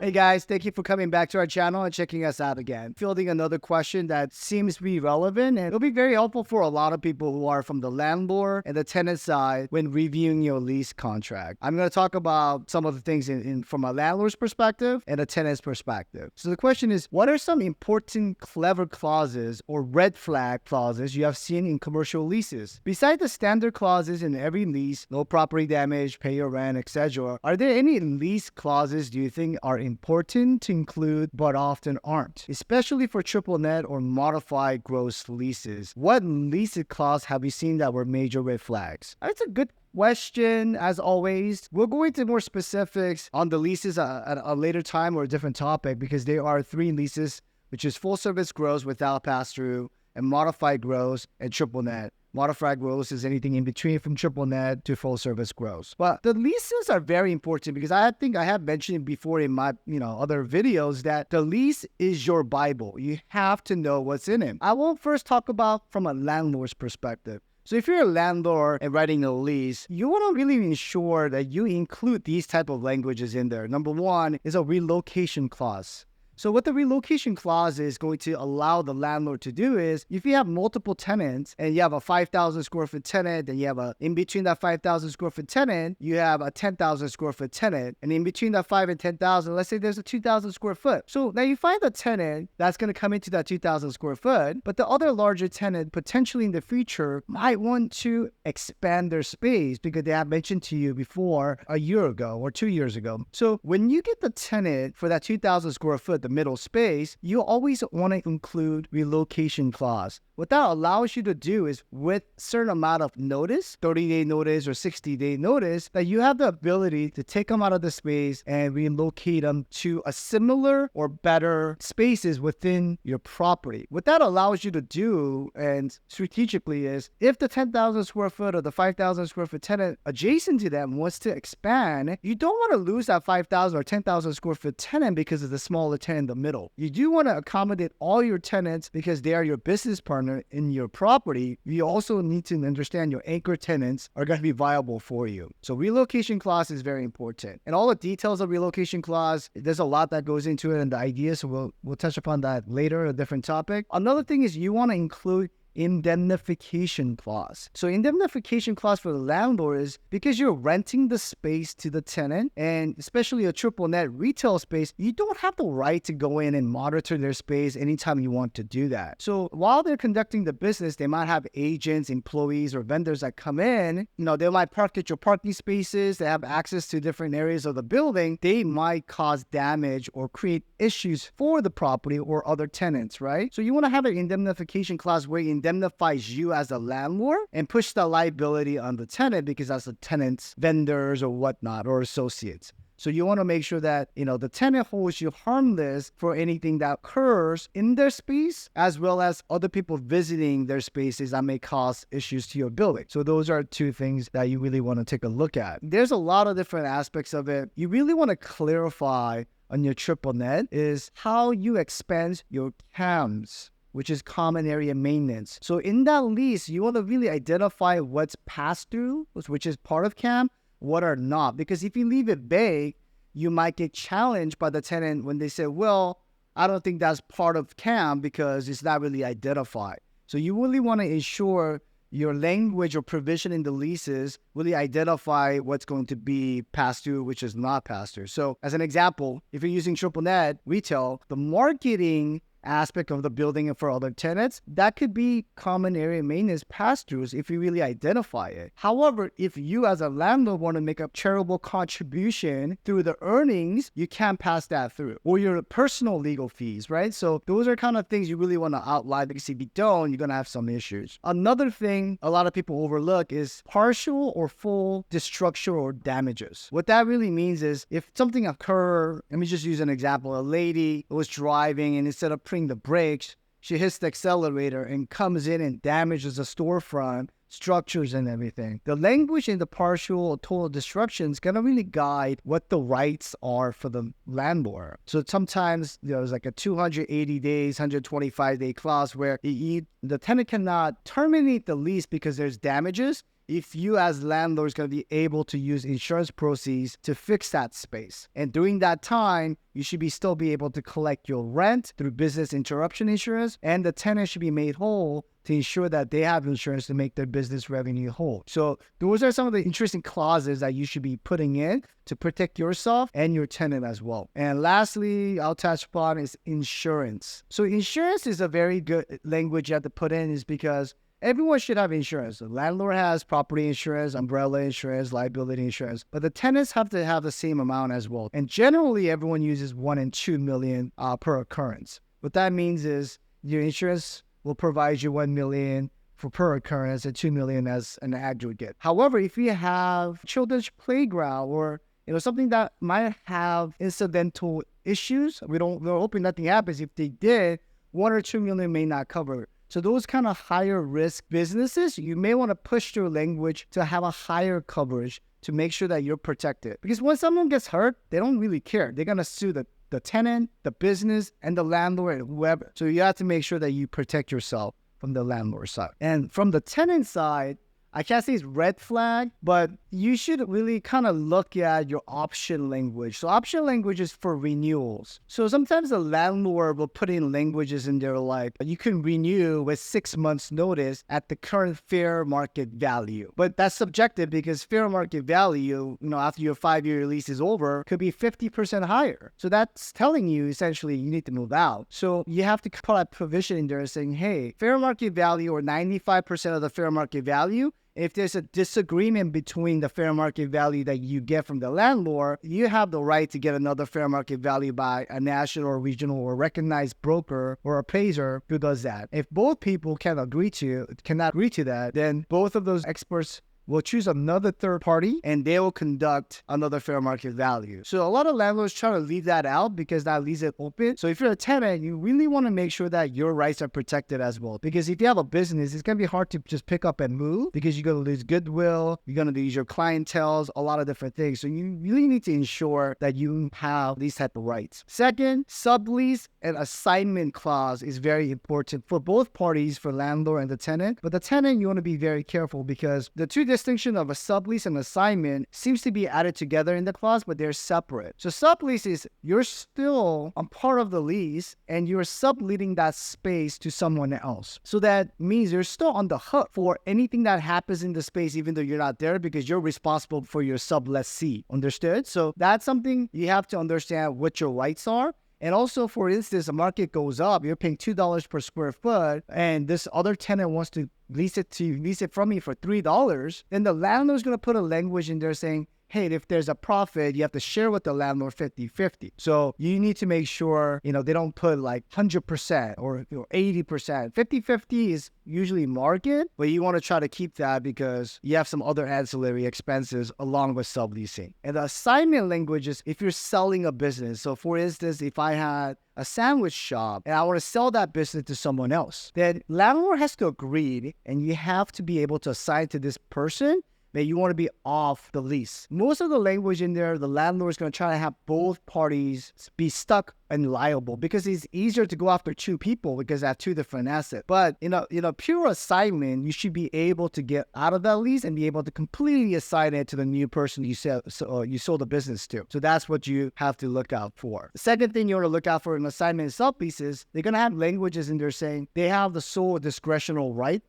Hey guys, thank you for coming back to our channel and checking us out again. Fielding another question that seems to be relevant and it'll be very helpful for a lot of people who are from the landlord and the tenant side when reviewing your lease contract. I'm going to talk about some of the things from a landlord's perspective and a tenant's perspective. So the question is, what are some important clever clauses or red flag clauses you have seen in commercial leases? Besides the standard clauses in every lease, no property damage, pay your rent, etc., are there any lease clauses do you think are important to include but often aren't, especially for triple net or modified gross leases? What lease clause have you seen that were major red flags? That's a good question. As always, we'll go into more specifics on the leases at a later time or a different topic, because there are three leases, which is full service gross without pass-through, and modified gross, and triple net. Modified gross is anything in between from triple net to full service gross. But the leases are very important because I think I have mentioned before in my other videos that the lease is your Bible. You have to know what's in it. I will first talk about from a landlord's perspective. So if you're a landlord and writing a lease, you want to really ensure that you include these type of languages in there. Number one is a relocation clause. So what the relocation clause is going to allow the landlord to do is, if you have multiple tenants and you have a 5,000 square foot tenant, and you have in between that 5,000 square foot tenant, you have a 10,000 square foot tenant, and in between that 5 and 10,000, let's say there's a 2,000 square foot. So now you find a tenant that's going to come into that 2,000 square foot, but the other larger tenant potentially in the future might want to expand their space because they have mentioned to you before a year ago or 2 years ago. So when you get the tenant for that 2,000 square foot, middle space, you always want to include relocation clause. What that allows you to do is, with certain amount of notice, 30-day notice or 60-day notice, that you have the ability to take them out of the space and relocate them to a similar or better spaces within your property. What that allows you to do, and strategically, is if the 10,000 square foot or the 5,000 square foot tenant adjacent to them wants to expand, you don't want to lose that 5,000 or 10,000 square foot tenant because of the smaller tenant in the middle. You do want to accommodate all your tenants because they are your business partner in your property. You also need to understand your anchor tenants are going to be viable for you. So relocation clause is very important. And all the details of relocation clause, there's a lot that goes into it and the ideas, so we'll touch upon that later, a different topic. Another thing is you want to include indemnification clause. So indemnification clause for the landlord is because you're renting the space to the tenant, and especially a triple net retail space, you don't have the right to go in and monitor their space anytime you want to do that. So while they're conducting the business, they might have agents, employees, or vendors that come in. They might park at your parking spaces. They have access to different areas of the building. They might cause damage or create issues for the property or other tenants, right? So you want to have an indemnification clause where you indemnifies you as a landlord and push the liability on the tenant because that's the tenant's vendors or whatnot or associates. So you want to make sure that, the tenant holds you harmless for anything that occurs in their space, as well as other people visiting their spaces that may cause issues to your building. So those are two things that you really want to take a look at. There's a lot of different aspects of it. You really want to clarify on your triple net is how you expense your CAMs, which is common area maintenance. So in that lease, you want to really identify what's passed through, which is part of CAM, what are not. Because if you leave it vague, you might get challenged by the tenant when they say, well, I don't think that's part of CAM because it's not really identified. So you really want to ensure your language or provision in the leases really identify what's going to be passed through, which is not passed through. So as an example, if you're using triple net retail, the marketing aspect of the building and for other tenants, that could be common area maintenance pass-throughs if you really identify it. However, if you as a landlord want to make a charitable contribution through the earnings, you can't pass that through, or your personal legal fees, right? So those are kind of things you really want to outline, because if you don't, you're going to have some issues. Another thing a lot of people overlook is partial or full destruction or damages. What that really means is if something occur, let me just use an example. A lady was driving and instead of the brakes, she hits the accelerator and comes in and damages the storefront, structures and everything. The language in the partial or total destruction is going to really guide what the rights are for the landlord. So sometimes there's like a 280 days, 125-day clause where the tenant cannot terminate the lease because there's damages. if you as landlords going to be able to use insurance proceeds to fix that space. And during that time, you should still be able to collect your rent through business interruption insurance, and the tenant should be made whole to ensure that they have insurance to make their business revenue whole. So those are some of the interesting clauses that you should be putting in to protect yourself and your tenant as well. And lastly, I'll touch upon is insurance. So insurance is a very good language you have to put in, is because everyone should have insurance. The landlord has property insurance, umbrella insurance, liability insurance, but the tenants have to have the same amount as well. And generally, everyone uses 1 and 2 million per occurrence. What that means is your insurance will provide you 1 million per occurrence and 2 million as an aggregate. However, if you have children's playground or something that might have incidental issues, we're hoping nothing happens. If they did, 1 or 2 million may not cover it. So those kind of higher risk businesses, you may want to push your language to have a higher coverage to make sure that you're protected. Because when someone gets hurt, they don't really care. They're going to sue the tenant, the business, and the landlord, and whoever. So you have to make sure that you protect yourself from the landlord side. And from the tenant side, I can't say it's red flag, but you should really kind of look at your option language. So option language is for renewals. So sometimes the landlord will put in languages in there like, you can renew with 6 months notice at the current fair market value. But that's subjective because fair market value, after your 5-year lease is over, could be 50% higher. So that's telling you essentially you need to move out. So you have to put a provision in there saying, hey, fair market value or 95% of the fair market value. If there's a disagreement between the fair market value that you get from the landlord, you have the right to get another fair market value by a national or regional or recognized broker or appraiser who does that. If both people cannot agree to that, then both of those experts will choose another third party and they will conduct another fair market value. So a lot of landlords try to leave that out because that leaves it open. So if you're a tenant, you really want to make sure that your rights are protected as well. Because if you have a business, it's going to be hard to just pick up and move because you're going to lose goodwill, you're going to lose your clientele, a lot of different things. So you really need to ensure that you have these type of rights. Second, sublease and assignment clause is very important for both parties, for landlord and the tenant. But the tenant, you want to be very careful because the two distinction of a sublease and assignment seems to be added together in the clause, but they're separate. So sublease is you're still a part of the lease and you're subleasing that space to someone else. So that means you're still on the hook for anything that happens in the space, even though you're not there, because you're responsible for your sublessee. Understood? So that's something you have to understand what your rights are. And also, for instance, the market goes up, you're paying $2 per square foot, and this other tenant wants to lease it from me for $3, then the landlord's going to put a language in there saying, hey, if there's a profit, you have to share with the landlord 50-50. So you need to make sure, they don't put like 100% or 80%. 50-50 is usually market, but you want to try to keep that because you have some other ancillary expenses along with subleasing. And the assignment language is if you're selling a business. So for instance, if I had a sandwich shop and I want to sell that business to someone else, then landlord has to agree and you have to be able to assign to this person that you want to be off the lease. Most of the language in there, the landlord is going to try to have both parties be stuck and liable because it's easier to go after two people because they have two different assets. But in a pure assignment, you should be able to get out of that lease and be able to completely assign it to the new person you sold the business to. So that's what you have to look out for. The second thing you want to look out for in assignment and subleases, they're going to have languages in there saying they have the sole discretional right,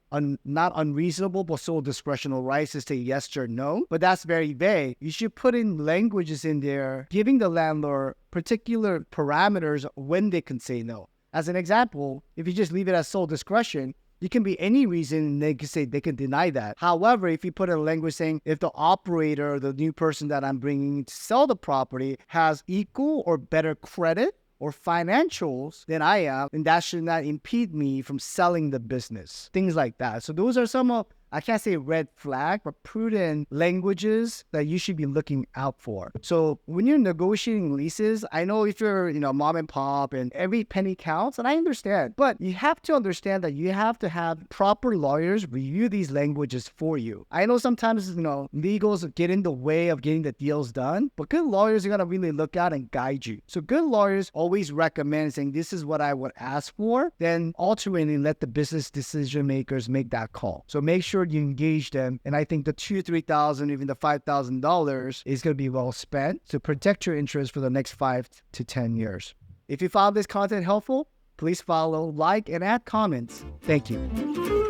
not unreasonable, but sole discretional rights to say yes or no. But that's very vague. You should put in languages in there giving the landlord particular parameters when they can say no. As an example, if you just leave it as sole discretion, it can be any reason they can say they can deny that. However, if you put in a language saying if the operator, the new person that I'm bringing to sell the property has equal or better credit or financials than I am, then that should not impede me from selling the business. Things like that. So those are some of, I can't say red flag, but prudent languages that you should be looking out for. So when you're negotiating leases, I know if you're, mom and pop and every penny counts, and I understand, but you have to understand that you have to have proper lawyers review these languages for you. I know sometimes, legals get in the way of getting the deals done, but good lawyers are going to really look out and guide you. So good lawyers always recommend saying, this is what I would ask for, then ultimately let the business decision makers make that call. So make sure sure you engage them. And I think the $2,000, $3,000, even the $5,000 is going to be well spent to protect your interest for the next 5 to 10 years. If you found this content helpful, please follow, like, and add comments. Thank you.